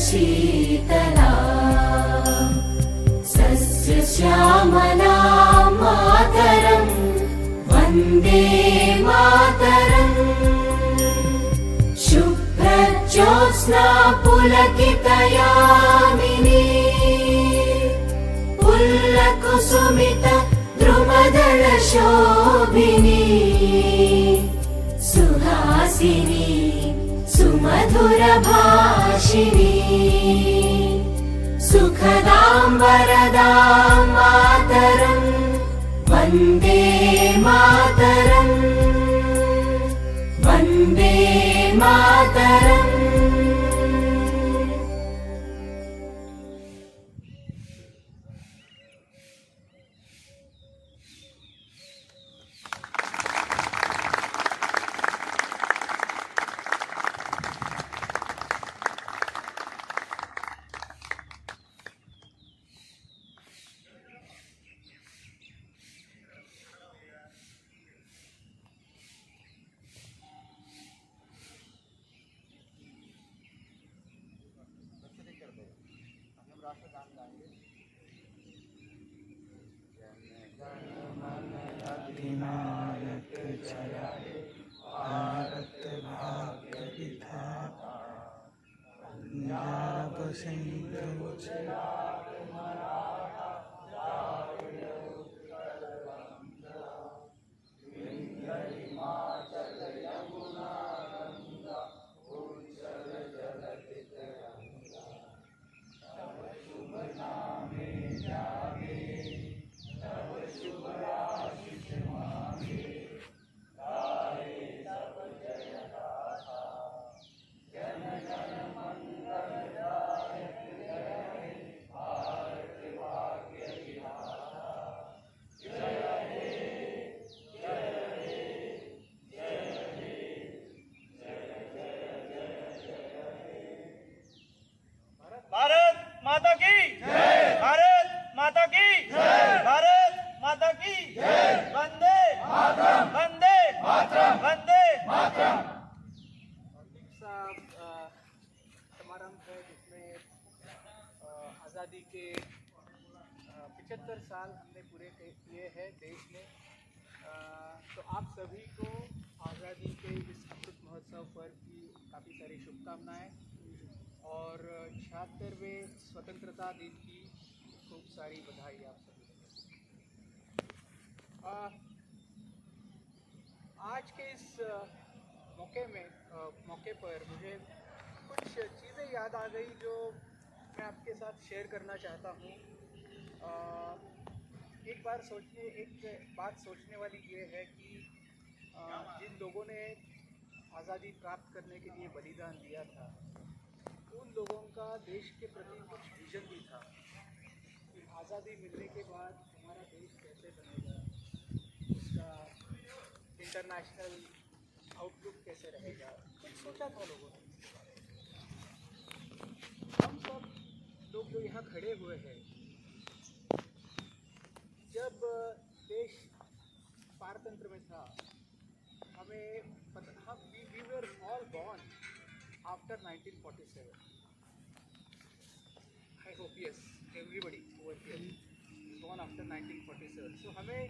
शीतला सस्यश्यामला मातरं वन्दे मातरम् शुभ्रज्योत्स्ना पुलकितयामिनी पुल्लकुसुमित द्रुमदलशोभिनी सुहासिनी सुमधुरभाषिणी सुखदां वरदां मातरं वन्दे मातरम् वन्दे मातरम्। अधिनायक जय भारत भाग्य विधाता पंजाब सिंध गुजरात मराठा द्राविड़ उत्कल बंगा विंध्य हिमाचल यमुना गंगा उज्जल जलधि तरंगा तव शुभ नामे जागे तव शुभ आशीष मांगे गाए सब जय गाथा जन गण मंगलदायक जय हे भारत भाग्य विधाता जय हे जय हे जय हे जय जय जय जय हे। भारत माता की जय, भारत माता की जय, भारत माता की जय, वंदे मातरम, वंदे मातरम, वंदे मातरम। समारंभ है जिसमें आज़ादी के 75 साल हमने पूरे किए हैं देश में। तो आप सभी को आज़ादी के इस अमृत महोत्सव पर की काफ़ी सारी शुभकामनाएं और 76वें स्वतंत्रता दिन की खूब सारी बधाई आप सभी को। आज के इस मौके पर मुझे कुछ चीज़ें याद आ गई जो मैं आपके साथ शेयर करना चाहता हूँ। एक बात सोचने वाली ये है कि जिन लोगों ने आज़ादी प्राप्त करने के लिए बलिदान दिया था उन लोगों का देश के प्रति कुछ विजन भी था कि आज़ादी मिलने के बाद हमारा देश कैसे बनेगा, उसका इंटरनेशनल आउटलुक कैसे रहेगा, कुछ सोचा था लोगों ने। हम सब लोग जो यहाँ खड़े हुए हैं, जब देश पारतंत्र में था हमें we were all born after 1947. I hope yes, everybody over here born after 1947. So हमें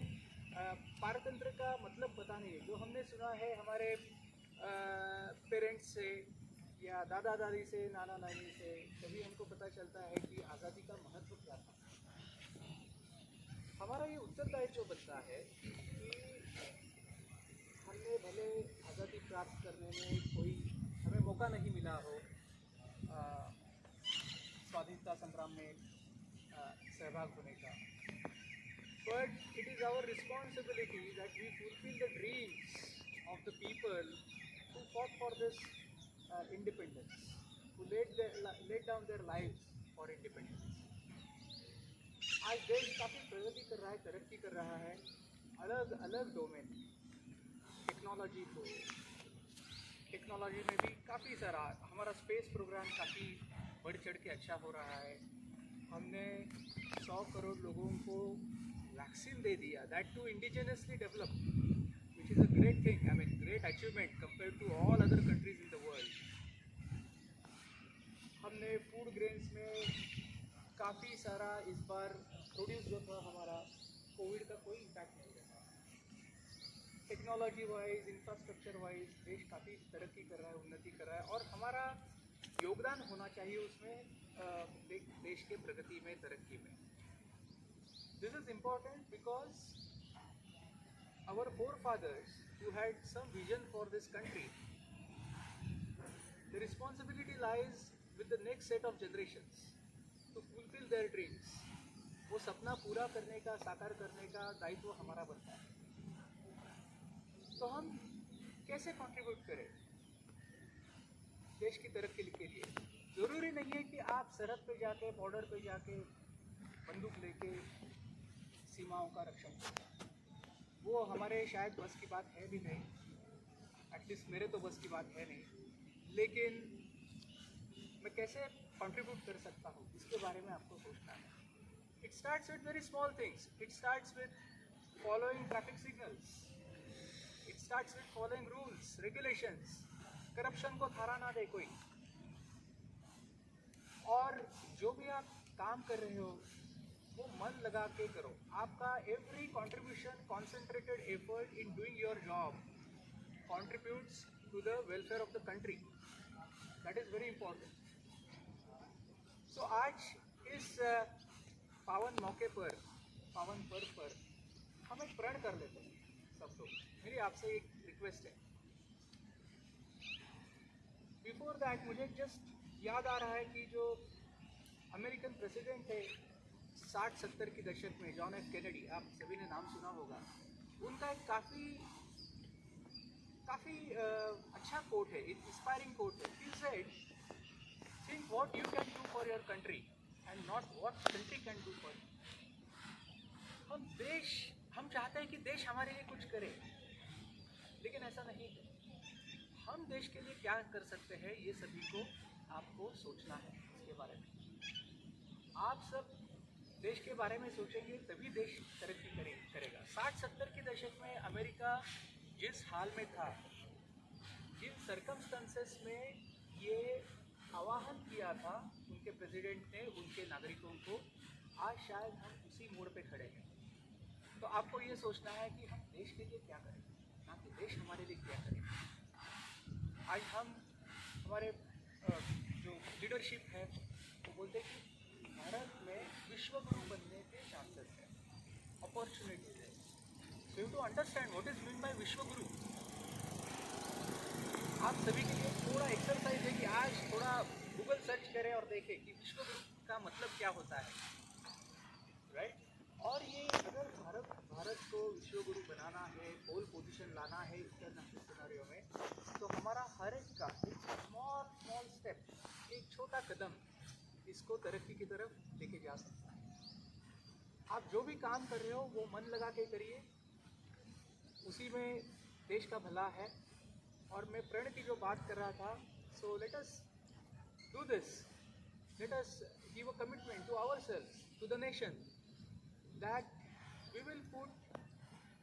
पारतंत्र का मतलब पता नहीं है। जो हमने सुना है हमारे पेरेंट्स से या दादा दादी से, नाना नानी से, तभी हमको पता चलता है कि आज़ादी का महत्व क्या था। हमारा ये उत्तरदायित्व बनता है कि हमने भले आज़ादी प्राप्त करने में कोई हमें मौका नहीं मिला हो स्वाधीनता संग्राम में सहभाग होने का, but it is our responsibility that we fulfill the dreams of the people who fought for this independence, who laid down their lives for independence. आज देश काफ़ी प्रगति कर रहा है, तरक्की कर रहा है, अलग अलग डोमेन, टेक्नोलॉजी में भी काफ़ी सारा हमारा स्पेस प्रोग्राम काफ़ी बढ़ चढ़ के अच्छा हो रहा है। हमने 100 करोड़ लोगों को वैक्सीन दे दिया, that too indigenously developed, which is a great thing, I mean great achievement compare to all other countries in the world. हम हमने फूड ग्रेन्स में काफ़ी सारा इस बार प्रोड्यूस जो था हमारा, कोविड का कोई इम्पैक्ट नहीं रहा। टेक्नोलॉजी वाइज, इंफ्रास्ट्रक्चर वाइज देश काफ़ी तरक्की कर रहा है, उन्नति कर रहा है, और हमारा योगदान होना चाहिए उसमें देश के प्रगति में, तरक्की में। This is important because our forefathers who had some vision for this country, the responsibility lies with the next set of generations to fulfill their dreams. वो सपना पूरा करने का, साकार करने का दायित्व हमारा बनता है। तो हम कैसे कंट्रीब्यूट करें देश की तरक्की के लिए? ज़रूरी नहीं है कि आप सरहद पे जाके, बॉर्डर पे जाके बंदूक लेके सीमाओं का रक्षण करें। वो हमारे शायद बस की बात है भी नहीं, एटलीस्ट मेरे तो बस की बात है नहीं। लेकिन मैं कैसे कंट्रीब्यूट कर सकता हूँ, इसके बारे में आपको सोचना है। It starts with very small things. It starts with following traffic signals, it starts with following rules, regulations. Corruption को थारा ना दे कोई। और जो भी आप काम कर रहे हो वो मन लगा के करो। आपका every contribution, concentrated effort in doing your job contributes to the welfare of the country. That is very important. So आज इस पावन मौके पर, पावन पर्व पर हम एक प्रण कर लेते हैं सब लोग। मेरी आपसे एक रिक्वेस्ट है। बिफोर दैट मुझे जस्ट याद आ रहा है कि जो अमेरिकन प्रेसिडेंट थे 60-70 के दशक में, जॉन एफ कैनेडी, आप सभी ने नाम सुना होगा। उनका एक काफ़ी अच्छा कोट है, इंस्पायरिंग कोट है। He said, think what you can do for your country and not what country can do for you. हम चाहते हैं कि देश हमारे लिए कुछ करे, लेकिन ऐसा नहीं है। हम देश के लिए क्या कर सकते हैं, ये सभी को आपको सोचना है इसके बारे में। आप सब देश के बारे में सोचेंगे तभी देश तरक्की करेगा। 60-70 के दशक में अमेरिका जिस हाल में था, जिन सर्कमस्टेंसेस में ये आह्वान किया था उनके प्रेसिडेंट ने उनके नागरिकों को, आज शायद हम उसी मोड़ पे खड़े हैं। तो आपको ये सोचना है कि हम देश के लिए क्या करें, ना कि देश हमारे लिए क्या करे। आज हम हमारे जो लीडरशिप है वो बोलते हैं कि भारत में विश्वगुरु बनने के चांसेस हैं, अपॉर्चुनिटीज है। So you to understand what is mean by विश्वगुरु। आप सभी के लिए थोड़ा एक्सरसाइज है कि आज थोड़ा गूगल सर्च करें और देखें कि विश्वगुरु का मतलब क्या होता है, राइट। और ये अगर भारत को विश्वगुरु बनाना है, पोल पोजीशन लाना है इंटरनेशनल सिनेरियो में, तो हमारा हर एक का एक स्मॉल स्टेप, एक छोटा कदम इसको तरक्की की तरफ लेके जा सकता है। आप जो भी काम कर रहे हो वो मन लगा के करिए, उसी में देश का भला है। और मैं प्रण की जो बात कर रहा था, so let us do this, let us give a commitment to ourselves, to the nation, that we will put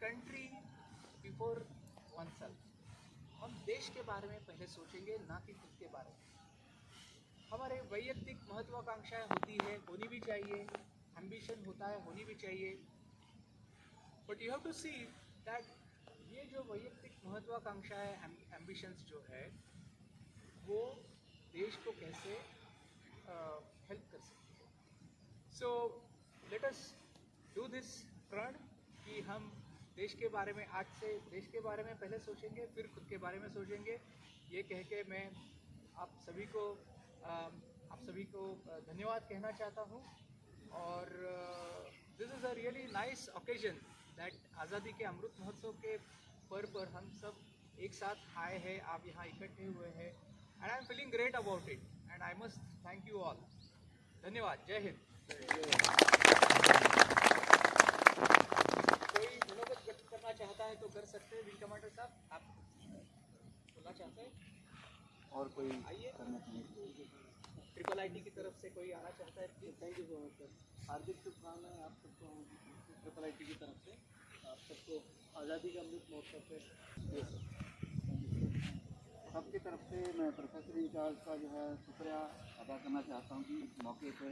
country before oneself. हम देश के बारे में पहले सोचेंगे, ना कि खुद के बारे में। हमारे वैयक्तिक महत्वाकांक्षाएं होती है, होनी भी चाहिए, एम्बिशन होता है, होनी भी चाहिए, but you have to see that ये जो वैयक्तिक महत्वाकांक्षाएं, एम्बिशंस जो है, वो देश को कैसे हेल्प कर सकती है। सो लेट अस डू दिस प्रण कि हम देश के बारे में, आज से देश के बारे में पहले सोचेंगे, फिर खुद के बारे में सोचेंगे। ये कह के मैं आप सभी को धन्यवाद कहना चाहता हूँ। और this is a really nice occasion that आज़ादी के अमृत महोत्सव के पर्व पर हम सब एक साथ आए हैं, आप यहाँ इकट्ठे हुए हैं, and I am feeling great about it, and I must thank you all. धन्यवाद। जय हिंद। कोई मनोगत व्यक्त करना चाहता है तो कर सकते हैं। विंग कमांडर साहब, आप बोलना चाहते हैं? और कोई आइए। करना चाहिए? ट्रिपल आईटी की तरफ से कोई आना चाहता है? Thank you so much sir. हार्दिक शुभकामनाएं आप सबको ट्रिपल आईटी की तरफ से, आप सबको आज़ादी का अमृत महोत्सव पे। सबकी तरफ से मैं प्रोफेसर इंचार्ज का जो है शुक्रिया अदा करना चाहता हूँ कि इस मौके पे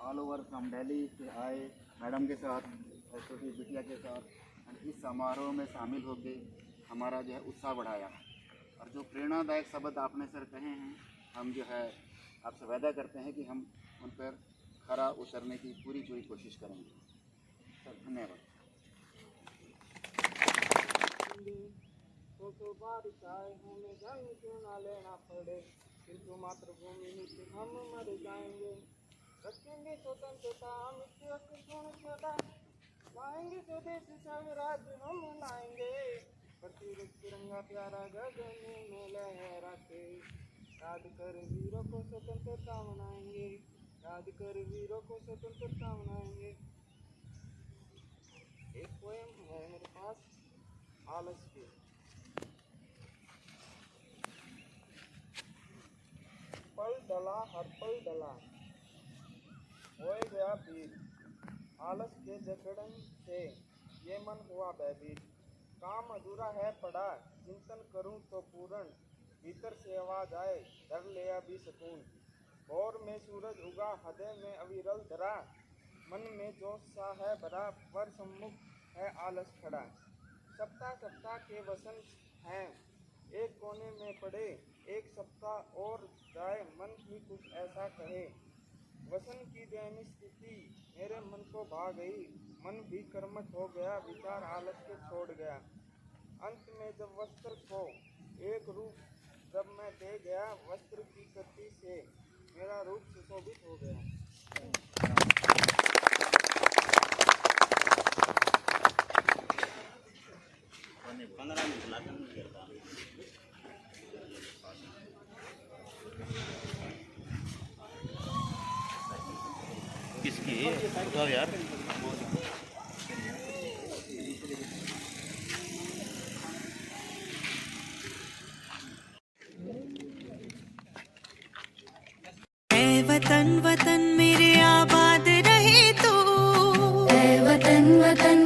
ऑल ओवर फ्रॉम दिल्ली से आए मैडम के साथ और छोटी बिटिया के साथ इस समारोह में शामिल होकर हमारा जो है उत्साह बढ़ाया। और जो प्रेरणादायक शब्द आपने सर कहे हैं, हम जो है आपसे वादा करते हैं कि हम उन पर खरा उतरने की पूरी कोशिश करेंगे। सर धन्यवाद। तो बारिश आए हमें जंग क्यों ना लेना पड़े, किंतु मातृभूमि नीति हम मर जाएंगे। रखेंगे स्वतंत्रता हम इस वक्त छोड़ा, लाएंगे स्वदेश स्वराज्य हम मनाएंगे। प्रतिरक्षी तिरंगा प्यारा गगन में लहराते, याद कर वीरों को स्वतंत्रता मनाएंगे, याद कर वीरों को स्वतंत्रता मनाएंगे। एक पोएम है मेरे पास, आलस की। पल डला हर पल डला, होए गया बीत, आलस के जकड़न से ये मन हुआ भयभीत। काम अधूरा है पड़ा, चिंतन करूं तो पूर्ण, भीतर से आवाज आए डर ले अभी सुकून। भोर में सूरज उगा हृदय में अविरल धरा, मन में जोश सा है भरा, पर सम्मुख है आलस खड़ा। सप्ताह सप्ताह के वसंत हैं एक कोने में पड़े, एक सप्ताह और जाए मन ही कुछ ऐसा कहे। वसन की दैनिक स्थिति मेरे मन को भा गई, मन भी कर्मठ हो गया, विचार आलस के छोड़ गया। अंत में जब वस्त्र को एक रूप जब मैं दे गया, वस्त्र की गति से मेरा रूप सुशोभित हो गया। किसकी बताओ यार। वतन वतन मेरे आबाद रहे तू, वतन वतन